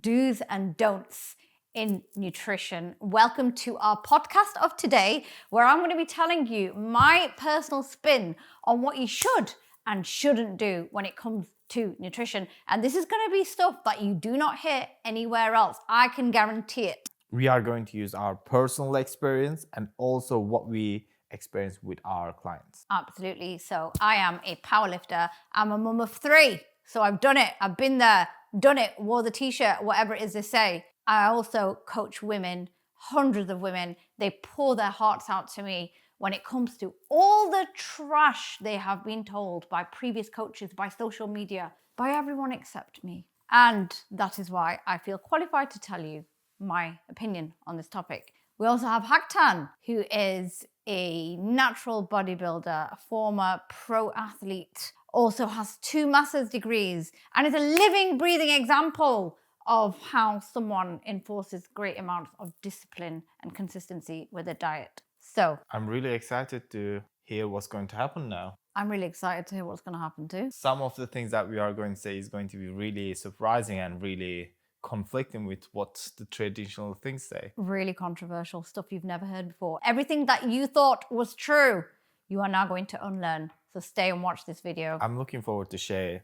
do's and don'ts in nutrition. Welcome to our podcast of today, where I'm going to be telling you my personal spin on what you should and shouldn't do when it comes to nutrition. And this is going to be stuff that you do not hear anywhere else. I can guarantee it. We are going to use our personal experience and also what we experience with our clients. Absolutely. So I am a powerlifter. I'm a mum of 3. So I've done it. I've been there, done it, wore the t-shirt, whatever it is they say. I also coach women, hundreds of women. They pour their hearts out to me when it comes to all the trash they have been told by previous coaches, by social media, by everyone except me. And that is why I feel qualified to tell you my opinion on this topic. We also have Haktan, who is a natural bodybuilder, a former pro athlete, also has 2 master's degrees, and is a living, breathing example of how someone enforces great amounts of discipline and consistency with a diet. So I'm really excited to hear what's going to happen now. I'm really excited to hear what's going to happen too. Some of the things that we are going to say is going to be really surprising and really conflicting with what the traditional things say. Really controversial stuff you've never heard before. Everything that you thought was true, you are now going to unlearn. So stay and watch this video. I'm looking forward to share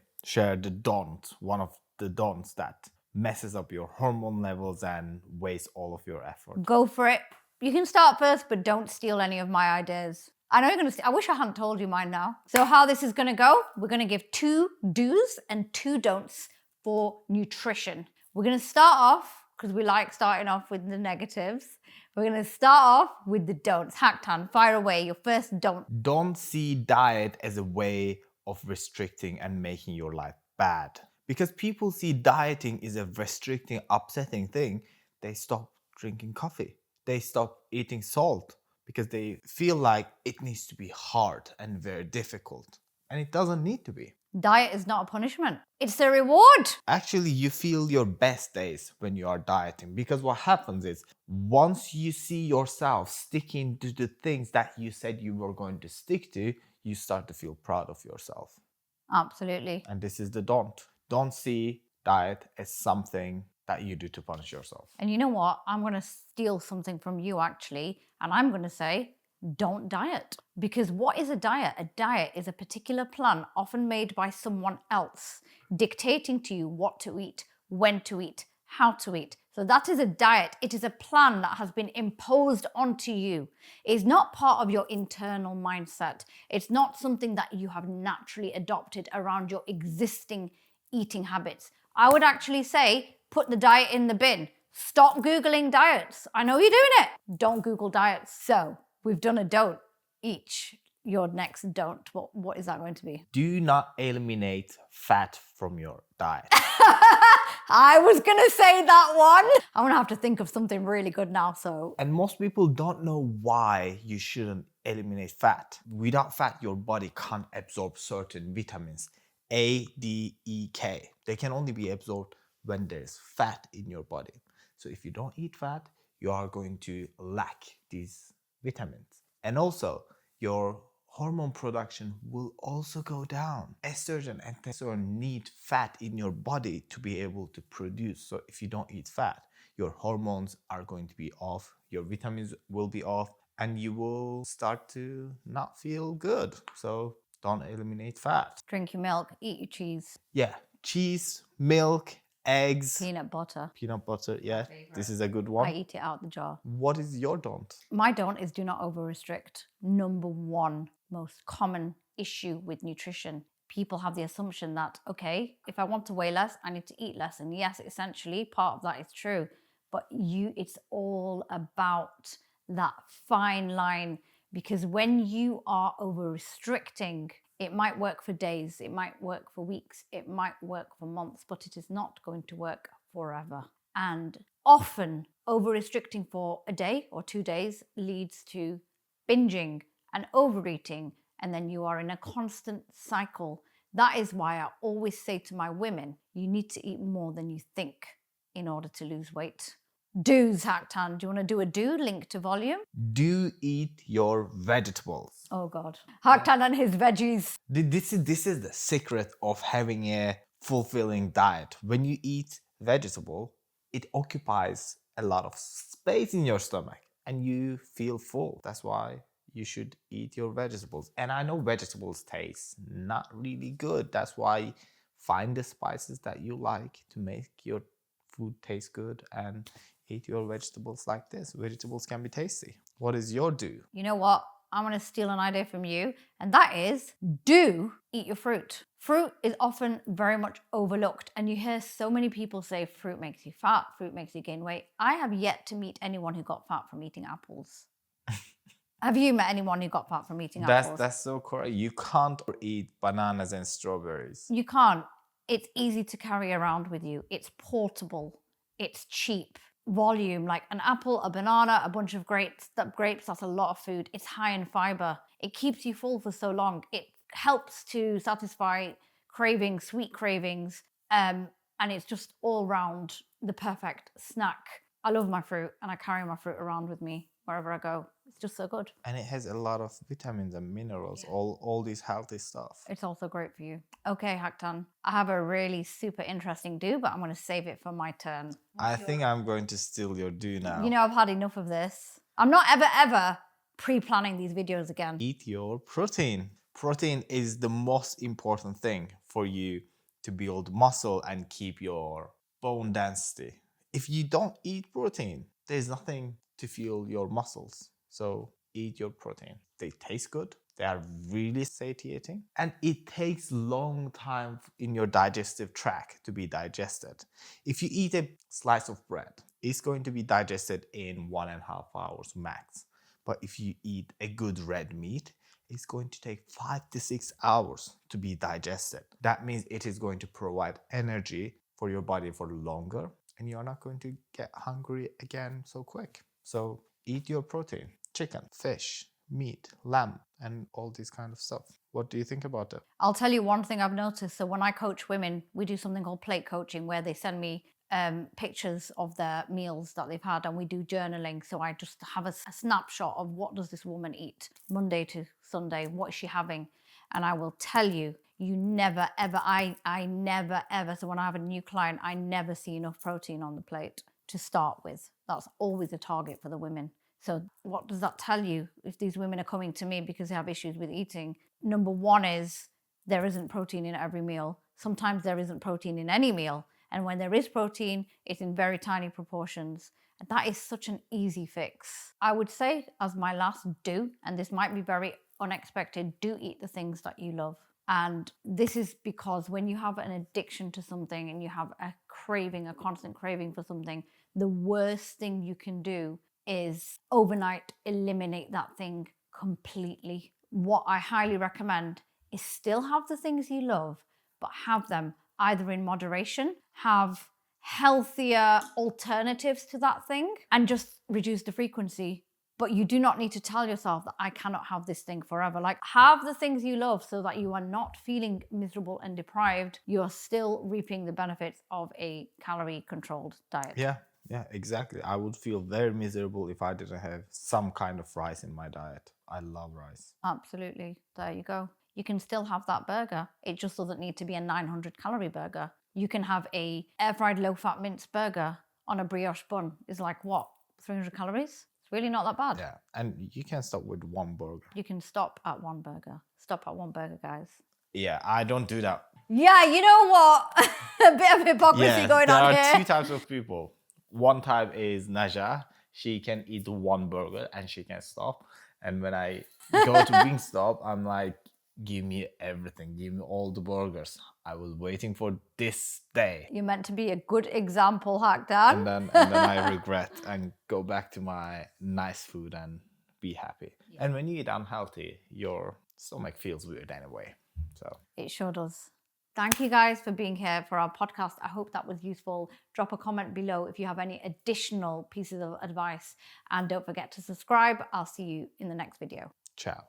the don't, one of the don'ts that messes up your hormone levels and wastes all of your effort. Go for it. You can start first, but don't steal any of my ideas. I know you're going to. I wish I hadn't told you mine now. So how this is going to go, we're going to give 2 do's and 2 don'ts for nutrition. We're going to start off, because we like starting off with the negatives. We're going to start off with the don'ts. Haktan, fire away, your first don't. Don't see diet as a way of restricting and making your life bad. Because people see dieting is a restricting, upsetting thing, they stop drinking coffee. They stop eating salt because they feel like it needs to be hard and very difficult. And it doesn't need to be. Diet is not a punishment. It's a reward. Actually, you feel your best days when you are dieting, because what happens is once you see yourself sticking to the things that you said you were going to stick to, you start to feel proud of yourself. Absolutely. And this is the don't. Don't see diet as something that you do to punish yourself. And you know what? I'm going to steal something from you actually, and I'm going to say, don't diet. Because what is a diet? A diet is a particular plan often made by someone else, dictating to you what to eat, when to eat, how to eat. So that is a diet. It is a plan that has been imposed onto you. It's not part of your internal mindset. It's not something that you have naturally adopted around your existing eating habits. I would actually say, put the diet in the bin. Stop Googling diets. I know you're doing it. Don't Google diets. So we've done a don't each. Your next don't, what is that going to be? Do not eliminate fat from your diet. I was going to say that one. I'm going to have to think of something really good now. So, and most people don't know why you shouldn't eliminate fat. Without fat, your body can't absorb certain vitamins. A, D, E, K. They can only be absorbed when there's fat in your body. So if you don't eat fat, you are going to lack these vitamins. And also, your hormone production will also go down. Estrogen and testosterone need fat in your body to be able to produce. So if you don't eat fat, your hormones are going to be off, your vitamins will be off, and you will start to not feel good. So don't eliminate fat. drink your milk, eat your cheese. Yeah, cheese, milk, eggs. Peanut butter. Peanut butter, yeah. This is a good one. I eat it out the jar. What is your don't? My don't is do not over restrict. Number 1 most common issue with nutrition. People have the assumption that, okay, if I want to weigh less, I need to eat less. And yes, essentially part of that is true. But it's all about that fine line, because when you are over restricting, it might work for days, it might work for weeks, it might work for months, but it is not going to work forever. And often over restricting for a day or 2 days leads to binging and overeating, and then you are in a constant cycle. That is why I always say to my women, you need to eat more than you think in order to lose weight. Do's, Haktan. Do you want to do a do link to volume? Do eat your vegetables. Oh God. Haktan and his veggies. This is the secret of having a fulfilling diet. When you eat vegetable, it occupies a lot of space in your stomach and you feel full. That's why you should eat your vegetables. And I know vegetables taste not really good. That's why find the spices that you like to make your food taste good and eat your vegetables like this. Vegetables can be tasty. What is your do? You know what? I'm going to steal an idea from you, and that is do eat your fruit. Fruit is often very much overlooked, and you hear so many people say fruit makes you fat, fruit makes you gain weight. I have yet to meet anyone who got fat from eating apples. Have you met anyone who got fat from eating apples? That's so correct. You can't eat bananas and strawberries. You can't. It's easy to carry around with you. It's portable. It's cheap. Volume, like an apple, a banana, a bunch of grapes. That's a lot of food. It's high in fiber. It keeps you full for so long. It helps to satisfy cravings, sweet cravings, and it's just all round the perfect snack. I love my fruit, and I carry my fruit around with me wherever I go. It's just so good. And it has a lot of vitamins and minerals, all these healthy stuff. It's also great for you. Okay, Haktan, I have a really super interesting do, but I'm going to save it for my turn. I think I'm going to steal your do now. You know, I've had enough of this. I'm not ever pre-planning these videos again. Eat your protein. Protein is the most important thing for you to build muscle and keep your bone density. If you don't eat protein, there's nothing to fuel your muscles. So eat your protein. They taste good. They are really satiating. And it takes long time in your digestive tract to be digested. If you eat a slice of bread, it's going to be digested in 1.5 hours max. But if you eat a good red meat, it's going to take 5 to 6 hours to be digested. That means it is going to provide energy for your body for longer, and you're not going to get hungry again so quick. So eat your protein. Chicken, fish, meat, lamb, and all this kind of stuff. What do you think about it? I'll tell you one thing I've noticed. So when I coach women, we do something called plate coaching, where they send me pictures of their meals that they've had, and we do journaling. So I just have a snapshot of what does this woman eat Monday to Sunday, what is she having, and I will tell you, you never ever, I never ever, so when I have a new client, I never see enough protein on the plate to start with. That's always a target for the women. So what does that tell you if these women are coming to me because they have issues with eating? Number one is there isn't protein in every meal. Sometimes there isn't protein in any meal. And when there is protein, it's in very tiny proportions. And that is such an easy fix. I would say as my last do, and this might be very unexpected, do eat the things that you love. And this is because when you have an addiction to something and you have a craving, a constant craving for something, the worst thing you can do is overnight eliminate that thing completely. What I highly recommend is still have the things you love, but have them either in moderation, have healthier alternatives to that thing, and just reduce the frequency. But you do not need to tell yourself that I cannot have this thing forever. Like, have the things you love so that you are not feeling miserable and deprived. You are still reaping the benefits of a calorie-controlled diet. Yeah, exactly. I would feel very miserable if I didn't have some kind of rice in my diet. I love rice. Absolutely. There you go. You can still have that burger. It just doesn't need to be a 900-calorie burger. You can have a air-fried low-fat minced burger on a brioche bun. It's like, what, 300 calories? It's really not that bad. Yeah, and you can stop with one burger. You can stop at one burger. Stop at one burger, guys. Yeah, I don't do that. Yeah, you know what? A bit of hypocrisy going on here. There are two types of people. One type is Naja. She can eat one burger and she can stop. And when I go to Wingstop, I'm like, give me everything. Give me all the burgers. I was waiting for this day. You're meant to be a good example, Hakdan. And then I regret and go back to my nice food and be happy. Yeah. And when you eat unhealthy, your stomach feels weird anyway. So it sure does. Thank you guys for being here for our podcast. I hope that was useful. Drop a comment below if you have any additional pieces of advice. And don't forget to subscribe. I'll see you in the next video. Ciao.